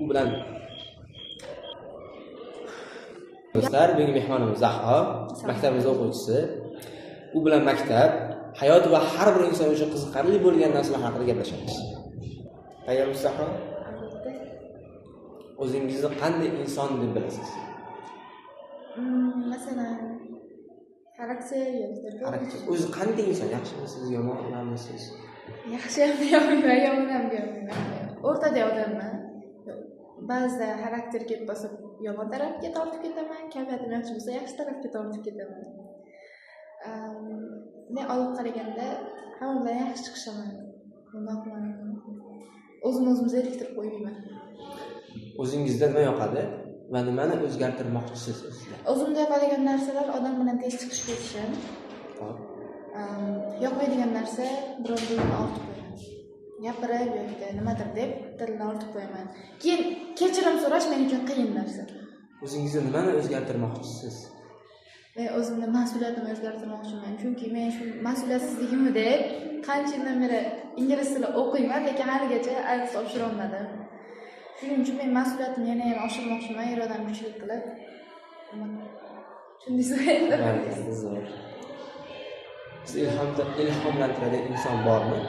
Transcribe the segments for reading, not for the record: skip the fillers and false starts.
u bilan do'stlar, bugungi mehmonimiz Zahro, maktabimiz o'quvchisi. U bilan maktab, hayot va har bir inson uchun qiziqarli bo'lgan narsalar haqida gaplashamiz. Tayyormisiz Zahro? Albatta. O'zingizni qanday inson deb bilasiz? Masalan, xarakter yoki O'zi qanday inson? Yaxshimisiz, yomonmisiz? yaxshi ham deyolmayman, yomon ham deyolmayman. O'rtada odamman. Ba'zida xarakter kelib qolsa yomon tarafga tortib ketaman, kayfiyatim yaxshi bo'lsa yaxshi tarafga tortib ketaman. Men olib qaraganda hamma bilan yaxshi chiqishaman. Bundoqman. O'zim zeriktirib qo'ymayman. O'zingizda nima yoqadi va nimani o'zgartirmoqchisiz o'zingizda? O'zimda yoqadigan narsalar odam bilan tez chiqish bo'lishim. Yoqmaydigan narsa biror bo'lini ortib qo'yaman. Gapirib yoki nimadir deb tilni ortib qo'yaman. Keyin kechirim so'rash men uchun qiyin narsa. O'zingizda nimani o'zgartirmoqchisiz? Men o'zimni mas'uliyatimni o'zgartirmoqchiman. Chunki men shu mas'uliyatsizligimni deb qancha yildan beri ingliz tili o'qiyman, lekin haligacha IELTS topshira olmadim. Shuning uchun men mas'uliyatimni yana oshirmoqchiman, irodamni kuchli qilib. Tushundingizmi endi? Zo'r. Siz ilhomlantiradigan inson bormi?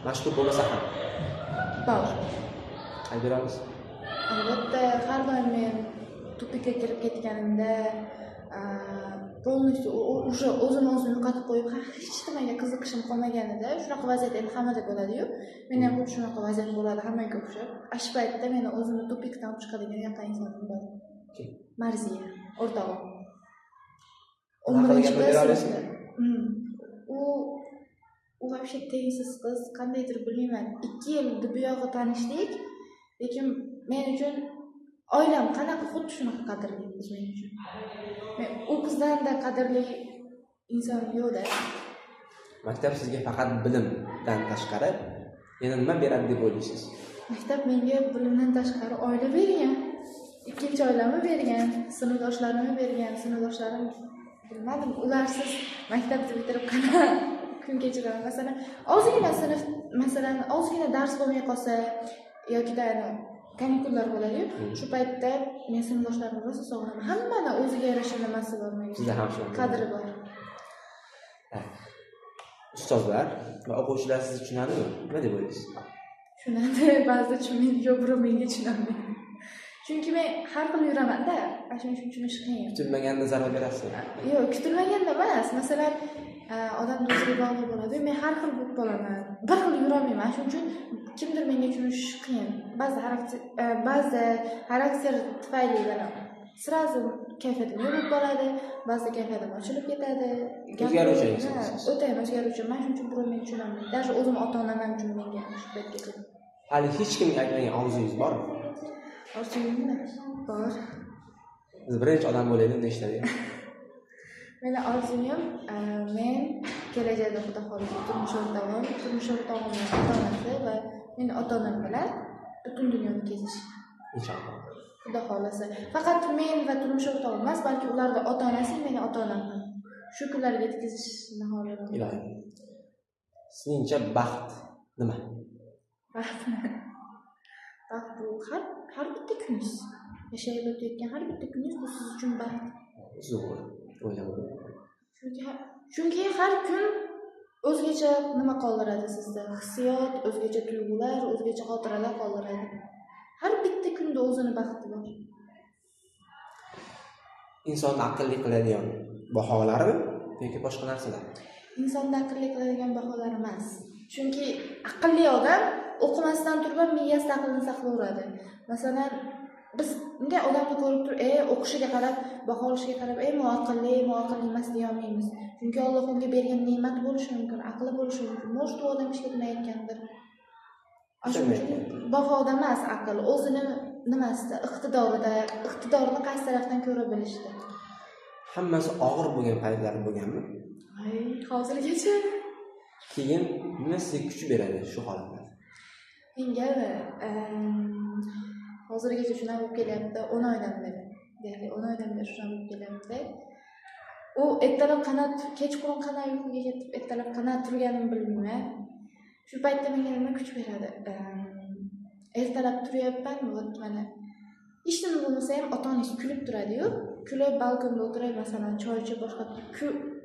Mashhur bo'lmasa ham. Bor. Aytib beramiz. Albatta, har doim men tupikka kirib ketganimda polностью уже o'zini yo'qotib qo'yib, hech nimaga qiziqishim qolmaganida, shunaqa vaziyat endi hammada bo'ladi-yu. Men ham xuddi shunaqa vaziyat bo'ladi hammaga o'xshab. Shu paytda meni o'zimni tupikdan olib chiqadigan yaqin insonim bor. Marziya, o'rtog'im. 11-sinfda. U вообще tengsiz qiz, qandaydir bilmayman. 2 yil buyog'i tanishdik, lekin men uchun oilam qanaqa xuddi shunaqa qadrli qiz men uchun. Men u qizdan-da qadrli inson yo'q-da. Maktab sizga faqat bilimdan tashqari yana nima beradi deb o'ylaysiz? Maktab menga bilimdan tashqari oila bergan. Ikkinchi oilamni bergan, sinfdoshlarimni bergan. Sinfdoshlarim bilmadim, ularsiz maktabni bitirib qana kun kechiraman. Masalan, ozgina dars bo'lmay qolsa yoki kanikullar bo'ladi-yu. Shu paytda men sinfdoshlarimni rosa sog'inaman. Hammaning o'ziga yarasha nimasi bor menga. Sizda ham shu qadri bor. Ustozlar va o'quvchilar sizni tushunadimi? Nima deb o'ylaysiz? Tushunadi, ba'zida tushunmaydi, yo'q birov menga tushunmaydi. Chunki men har xil yuraman-da, shuning uchun tushunish qiyin. Kutilmaganda zarba berasizmi? Yo'q, kutilmaganda emas. Masalan, odam o'ziga bog'liq bo'ladi. Men har xil bo'lib qolaman. Bir xil yurolmayman. Shuning uchun kimdir menga tushunish qiyin. Ba'zi xarakter tufayli sразу kayfiyatim yo'q bo'lib qoladi, ba'zi kayfiyatim ochilib ketadi. O'zgaruvchi insonsiz. O'ta o'zgaruvchiman. Shuning uchun birov meni tushunolmaydi. Даже o'zim ota-onam ham tushunmagan shu paytgacha. Hali hech kimga aytmagan orzungiz bormi? Orzuyimmi? Bor. Siz birinchi odam bo'laylik deb ishladik. Meni orzuyim, men kelajakda xudo xohlasa turmush o'rtog'imning ota-onasi va meni ota-onam bilan butun dunyoni kezish. Inshaalloh. Xudo xohlasa. Faqat men va turmush o'rtog'im emas, balki ularning ota-onasi meni ota-onam ham. Shu kunlarga yetkazishni xohlaman. Ilohim. Sizningcha baxt nima? Baxt bu har bitta kuningiz. Yashayib o'tayotgan har bitta kuningiz bu siz uchun baxt. Zo'r. O'yladim. Chunki har kun o'zgacha nima qoldiradi sizda? Hissiyot, o'zgacha tuyg'ular, o'zgacha xotiralar qoldiradi. Har bitta kunda o'zini baxti bor. Insonni aqlli qiladigan baholarmi yoki boshqa narsalar? Insonni aqlli qiladigan baholar emas. Chunki aqlli odam o'qimasdan turib miyasida aqlni saqlayveradi. Masalan, biz bunday odamni ko'rib turib, o'qishiga qarab, baho olishiga qarab, muaqilli emas deya olmaymiz. Chunki Alloh unga bergan ne'mat bo'lishi mumkin, aqli bo'lishi mumkin. Mo'sh odam ishga qilmayotgandir. Shuning uchun bahoda emas aql, o'zini nimasida, iqtidorini qaysi tarafdan ko'ra bilishdi. Hammasi og'ir bo'lgan paytlari bo'lganmi? Hozirgacha. Keyin nima sizga kuch beradi shu holatda? Menga hozirgacha shunaqa bo'lib kelyapti, 10 oydan beri. Deyarli 10 oydan beri shunaqa bo'lib kelyapti. U ertalab kechqurun qanday uyquga ketib, ertalab qanday turganimni bilmayman. Shu paytda menga nima kuch beradi? ertalab turyapman, вот mana hech nima bo'lmasa ham ota-onangiz kulib turadi-yu, kulib balkonda o'tirib, masalan, choy ichib boshqa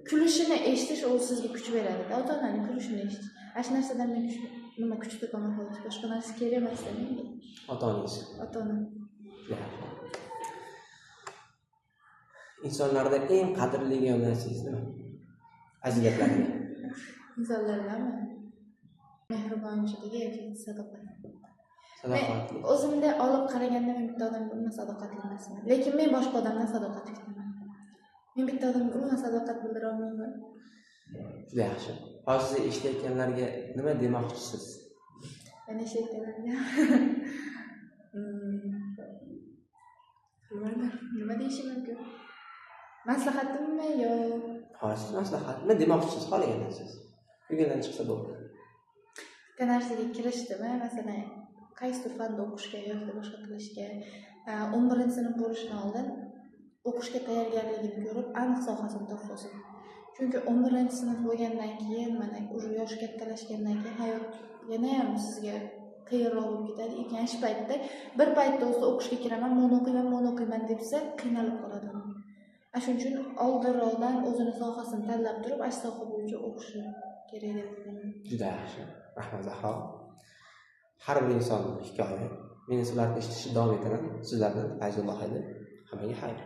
kulishini eshitish u sizga kuch beradi. Ota-onaning kulishini eshitish. Shu narsadan men kuch topaman xolos. Boshqa narsa kerak emas menga. Ota-onangiz. Ota-onam. Insonlarda eng qadrli narsangiz nima? Fazilatlarni. Insonlardanmi? Mehribonchiligi yoki sadoqat. Sadoqatli. O'zimda olib qaraganda men bitta odamga umuman sadoqatli emasman. Lekin men boshqa odamdan sadoqat kutaman. Men bitta odamga umuman sadoqat bildira olmayman. Juda yaxshi. Hozir siz eshitayotganlarga nima demoqchisiz? Men eshitganlarga nima deyishim mumkin? Maslahatimmi yo Hozir maslahat. Nima demoqchisiz qolgan siz? Uyingizdan chiqsa bo'ldi. bitta narsaga kirishdimi, masalan, qaysidir fanda o'qishga yoki boshqa qilishga 11-sinf bo'lishdan oldin o'qishga tayyorgarligini ko'rib, aniq sohasini topsin. Chunki 11-sinf bo'lgandan keyin, mana o'sha yosh kattalashgandan keyin hayot yana ham sizga qiyinroq bo'lib ketadi. Ikkinchi paytda bir paytda o'zi o'qishga kiraman, mo'ni o'qiyman debsa, qiynalib qoladi. Shuning uchun oldinroqdan o'zini sohasini tanlab turib, shu soha bo'yicha o'qishi kerak deb o'ylayman. Juda yaxshi. Rahmat Zahro. Har bir insonning hikoya. Men sizlarni eshitishni davom etaman. Sizlardan Fayzulloh edi. Hammaga xayr.